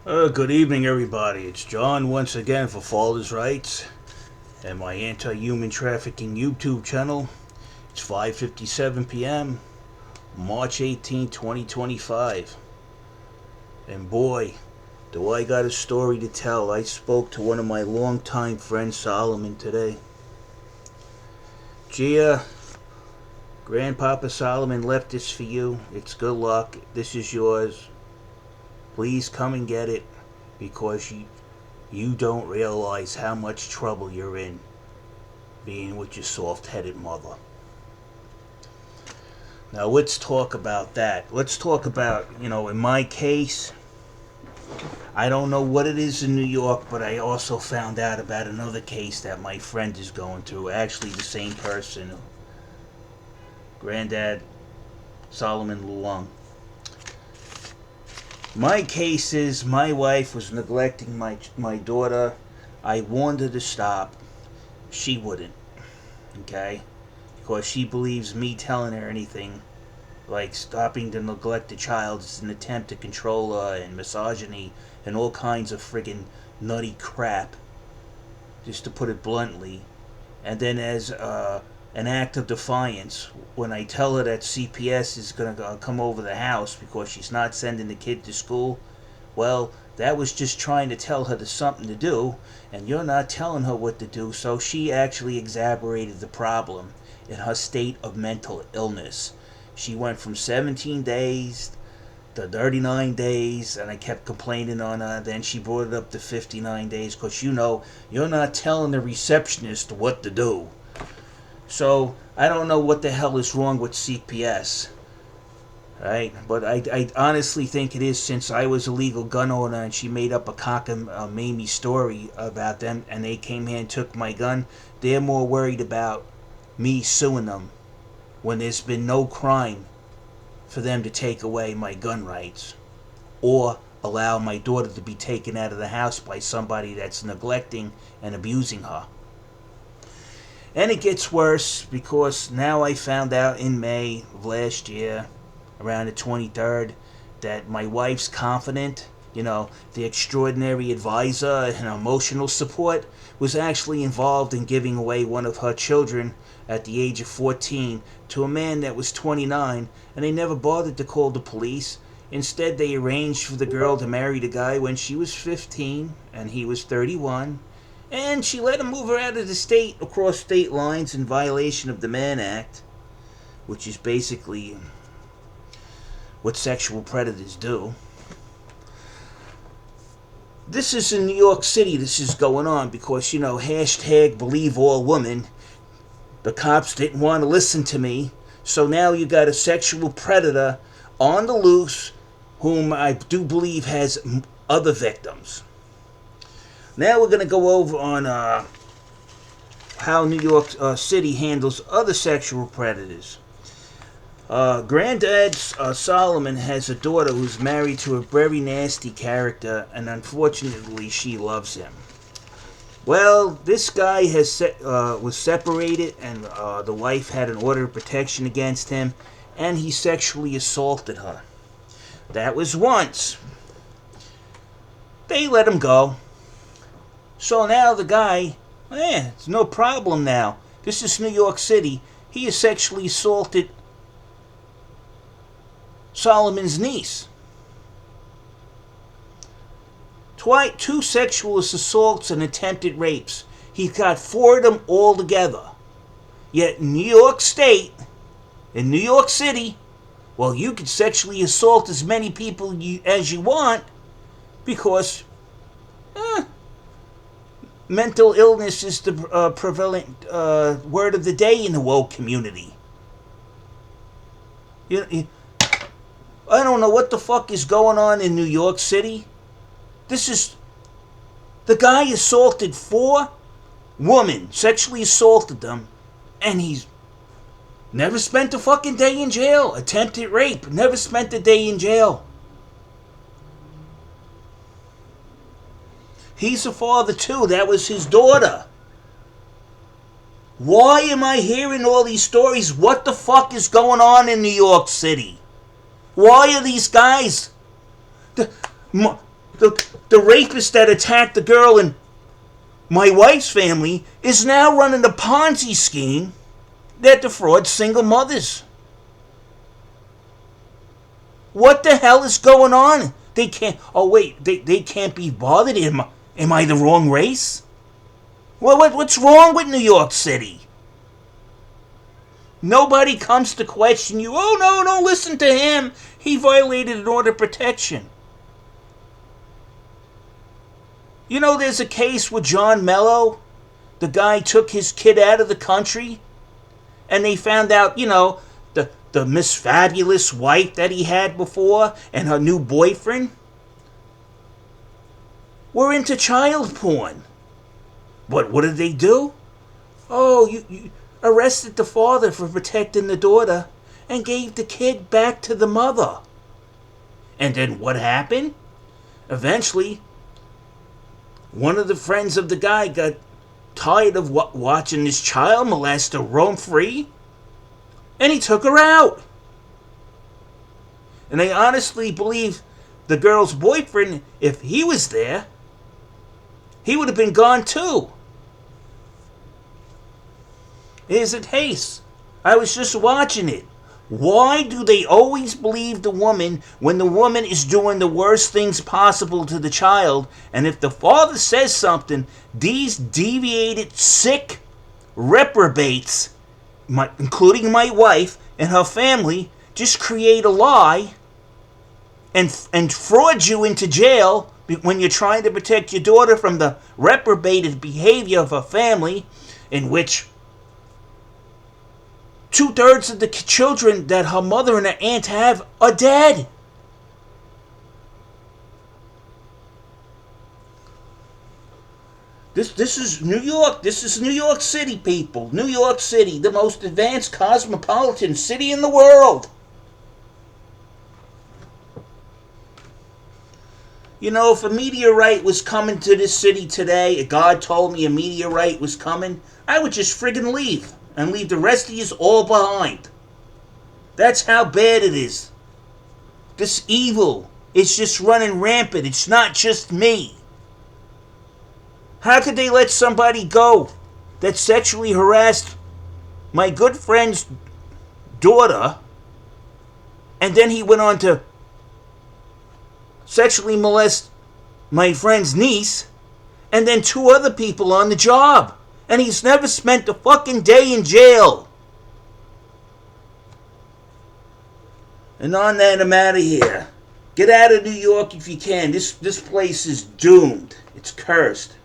Good evening, everybody. It's John once again for Father's Rights and my anti-human trafficking YouTube channel. It's 5:57 p.m., March 18, 2025. And boy, do I got a story to tell. I spoke to one of my longtime friends, Solomon, today. Gia, Grandpapa Solomon left this for you. It's good luck. This is yours. Please come and get it because you don't realize how much trouble you're in being with your soft-headed mother. Now let's talk about that. Let's talk about, in my case, I don't know what it is in New York, but I also found out about another case that my friend is going through. Actually, the same person. Granddad Solomon Luong. My case is my wife was neglecting my daughter. I warned her to stop. She wouldn't. Okay? Because she believes me telling her anything, like stopping to neglect a child, is an attempt to control her and misogyny and all kinds of friggin' nutty crap, just to put it bluntly. And then as an act of defiance, when I tell her that CPS is going to come over the house because she's not sending the kid to school, well, that was just trying to tell her there's something to do, and you're not telling her what to do, so she actually exacerbated the problem in her state of mental illness. She went from 17 days to 39 days, and I kept complaining on her. Then she brought it up to 59 days because, you're not telling the receptionist what to do. So, I don't know what the hell is wrong with CPS, right? But I honestly think it is, since I was a legal gun owner and she made up a cockamamie story about them and they came here and took my gun. They're more worried about me suing them when there's been no crime for them to take away my gun rights or allow my daughter to be taken out of the house by somebody that's neglecting and abusing her. And it gets worse because now I found out in May of last year, around the 23rd, that my wife's confidant, the extraordinary advisor and emotional support, was actually involved in giving away one of her children at the age of 14 to a man that was 29, and they never bothered to call the police. Instead, they arranged for the girl to marry the guy when she was 15 and he was 31. And she let him move her out of the state across state lines in violation of the Mann Act, which is basically what sexual predators do. This is in New York City. This is going on because, hashtag believe all women. The cops didn't want to listen to me. So now you got a sexual predator on the loose whom I do believe has other victims. Now we're going to go over on how New York City handles other sexual predators. Granddad Solomon has a daughter who's married to a very nasty character, and unfortunately she loves him. Well, this guy was separated, and the wife had an order of protection against him, and he sexually assaulted her. That was once. They let him go. So now the guy, it's no problem now. This is New York City. He has sexually assaulted Solomon's niece. Two sexual assaults and attempted rapes. He's got 4 of them all together. Yet in New York State, in New York City, well, you can sexually assault as many people as you want because mental illness is the prevalent word of the day in the woke community. I don't know what the fuck is going on in New York City. The guy assaulted 4 women, sexually assaulted them, and he's never spent a fucking day in jail. Attempted rape, never spent a day in jail. He's a father too. That was his daughter. Why am I hearing all these stories? What the fuck is going on in New York City? Why are these guys... The rapist that attacked the girl in my wife's family is now running a Ponzi scheme that defrauds single mothers. What the hell is going on? They can't. Oh wait, they can't be bothered. Am I the wrong race? What's wrong with New York City? Nobody comes to question you. Oh no, don't listen to him. He violated an order of protection. You know, there's a case with John Mello. The guy took his kid out of the country, and they found out, the Miss Fabulous wife that he had before and her new boyfriend were into child porn. But what did they do? Oh, you arrested the father for protecting the daughter and gave the kid back to the mother. And then what happened? Eventually, one of the friends of the guy got tired of watching this child molester roam free, and he took her out. And I honestly believe the girl's boyfriend, if he was there, he would have been gone too. Here's a case. I was just watching it. Why do they always believe the woman when the woman is doing the worst things possible to the child? And if the father says something, these deviated, sick reprobates, including my wife and her family, just create a lie and fraud you into jail when you're trying to protect your daughter from the reprobated behavior of her family, in which 2/3 of the children that her mother and her aunt have are dead. This is New York. This is New York City, people. New York City, the most advanced cosmopolitan city in the world. You know, if a meteorite was coming to this city today, if God told me a meteorite was coming, I would just friggin' leave. And leave the rest of yous all behind. That's how bad it is. This evil is just running rampant. It's not just me. How could they let somebody go that sexually harassed my good friend's daughter, and then he went on to sexually molest my friend's niece, and then 2 other people on the job? And he's never spent a fucking day in jail. And on that, I'm out of here. Get out of New York if you can. This place is doomed. It's cursed.